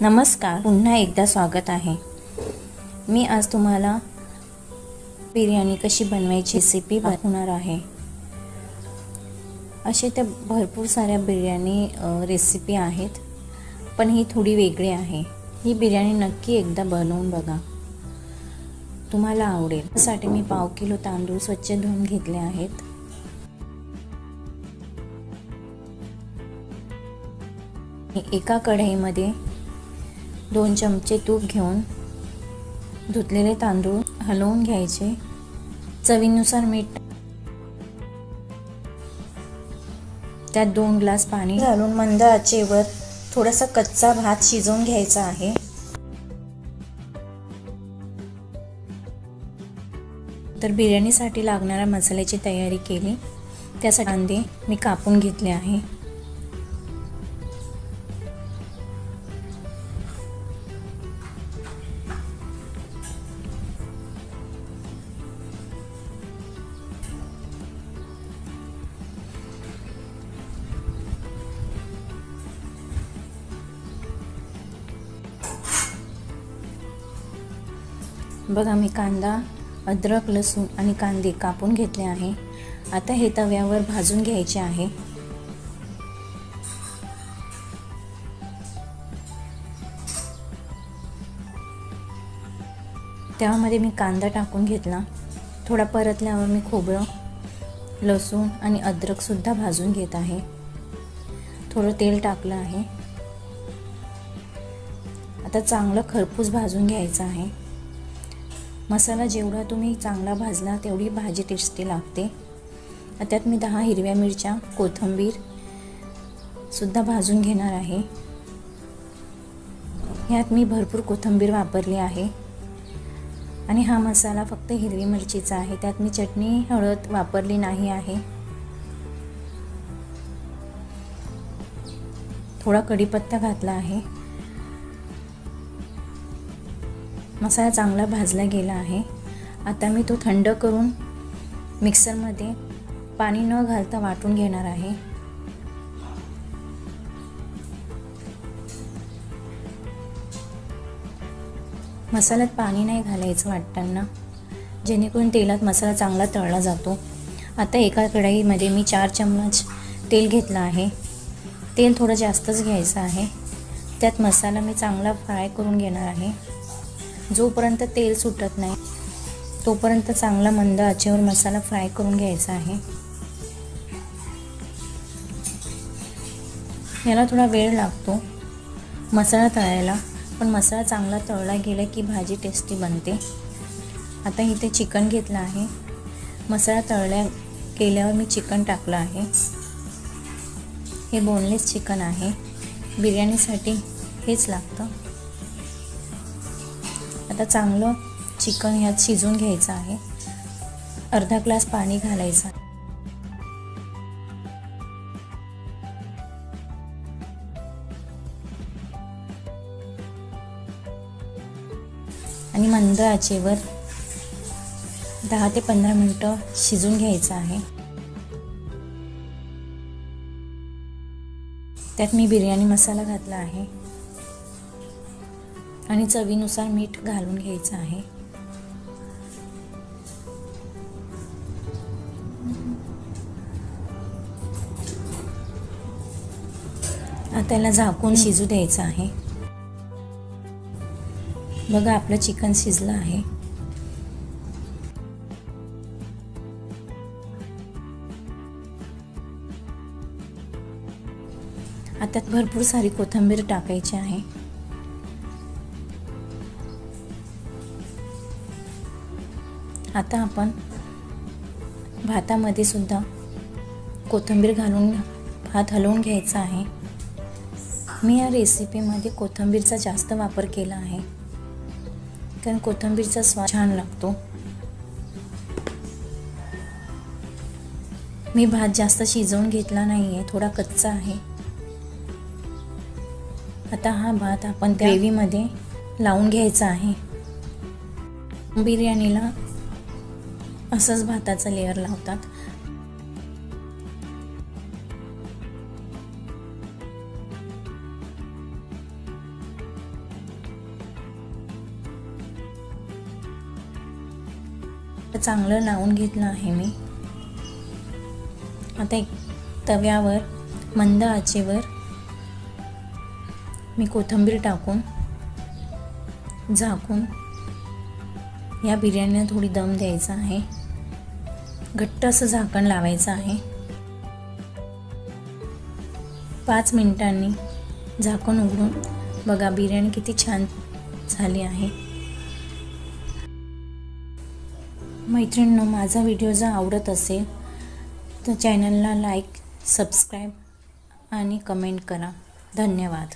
नमस्कार, पुन्हा एकदा स्वागत आहे। मी आज तुम्हाला बिर्याणी कशी बनवायची रेसिपी दाखवणार आहे। असे तर भरपूर साऱ्या बिर्याणी रेसिपी आहेत, पण ही थोडी वेगळी आहे। ही बिर्याणी नक्की एकदा बनवून बघा, तुम्हाला आवडेल। त्यासाठी मी पाव किलो तांदूळ स्वच्छ धुवून घेतले आहेत। एका कढईमध्ये 2 चमचे तूप घेऊन धुतलेले तांदूळ हलवून घ्यायचे। चवीनुसार मीठ, त्यात 2 ग्लास पाणी घालून मंद आचेवर थोडासा कच्चा भात शिजवून घ्यायचा आहे। तर बिर्याणीसाठी लागणाऱ्या मसाल्याची तयारी केली। त्यासाठी कांदे मी कापून घेतले आहे। बघा, मी कांदा, अद्रक, लसूण आणि कांदे कापून घेतले आहे। आता हे तव्यावर भाजून घ्यायचे आहे। त्यामध्ये मी कांदा टाकून घेतला। थोडा परतल्यावर मी खोबरं, लसूण आणि अद्रक सुद्धा भाजून घेत आहे। थोडं तेल टाकलं आहे। आता चांगलं खरपूस भाजून घ्यायचं आहे। मसाला जेवढा तुम्ही चांगला भाजला तेवढी भाजी टेस्टी लागते। त्यात मी 10 हिरव्या मिरच्या, कोथिंबीर सुद्धा भाजून घेणार आहे। यात मी भरपूर कोथिंबीर वापरली आहे आणि हा मसाला फक्त हिरवी मिरचीचा आहे। त्यात मी चटणी, हळद वापरली नाही आहे। थोडा कढीपत्ता घातला आहे। मसाला चांगला भाजला गेला आहे। आता मी तो थंड करून मिक्सरमध्ये पाणी न घालता वाटून घेणार आहे। मसाल्यात पाणी नाही घालायचं वाटताना, जेणेकरून तेलात मसाला चांगला तळला जातो। आता एका कढईमध्ये मी 4 चम्मच तेल घेतलं आहे। तेल थोडं जास्तच घ्यायचं आहे। त्यात मसाला मी चांगला फ्राय करून घेणार आहे। जोपर्यंत तेल सुटत नाही तोपर्यंत चांगला मंद आचेवर मसाला फ्राय करून घ्यायचा आहे। याला थोडा वेळ लागतो मसाला तळायला, पण मसाला चांगला तळला गेला की भाजी टेस्टी बनते। आता इथे चिकन घेतलं आहे। मसाला तळल्या गेल्यावर मी चिकन टाकलं आहे। हे बोनलेस चिकन आहे। बिर्याणीसाठी हेच लागतं। आता चांगलं चिकन यात शिजवून घ्यायचं आहे। अर्धा ग्लास पाणी घालायचं आणि मंद आचेवर 10 ते 15 मिनिटं शिजवून घ्यायचं आहे। त्यात मी बिर्याणी मसाला घातला आहे आणि चवीनुसार मीठ घालून घ्यायचं आहे। आता त्याला झाकून शिजू द्यायचं आहे। बघा, आपलं चिकन शिजलं आहे। आता भरपूर सारी कोथिंबीर टाकायची आहे। आता आपण भातामध्ये सुद्धा कोथिंबीर घालून भात हलवून घ्यायचा आहे। मी या रेसिपीमध्ये कोथिंबीरचा जास्त वापर केला आहे, कारण कोथिंबीरचा स्वाद छान लागतो। मी भात जास्त शिजवून घेतला नाही आहे, थोडा कच्चा आहे। आता हा भात आपण त्या ग्रेव्हीमध्ये लावून घ्यायचा आहे। बिर्याणीला असंच भाताचा लेयर लावतात। चांगलं लावून घेतलं आहे मी। आता एक तव्यावर मंद आचेवर मी कोथिंबीर टाकून झाकून या बिर्याणीला थोडी दम द्यायचा आहे। घट्ट असं झाकण लावायचं आहे। 5 मिनिटांनी झाकण उघडून बघा बिर्याणी किती छान झाली आहे। मैत्रिणींनो, माझा व्हिडिओ जर आवडत असेल तर चॅनलला लाईक, सबस्क्राईब आणि कमेंट करा। धन्यवाद।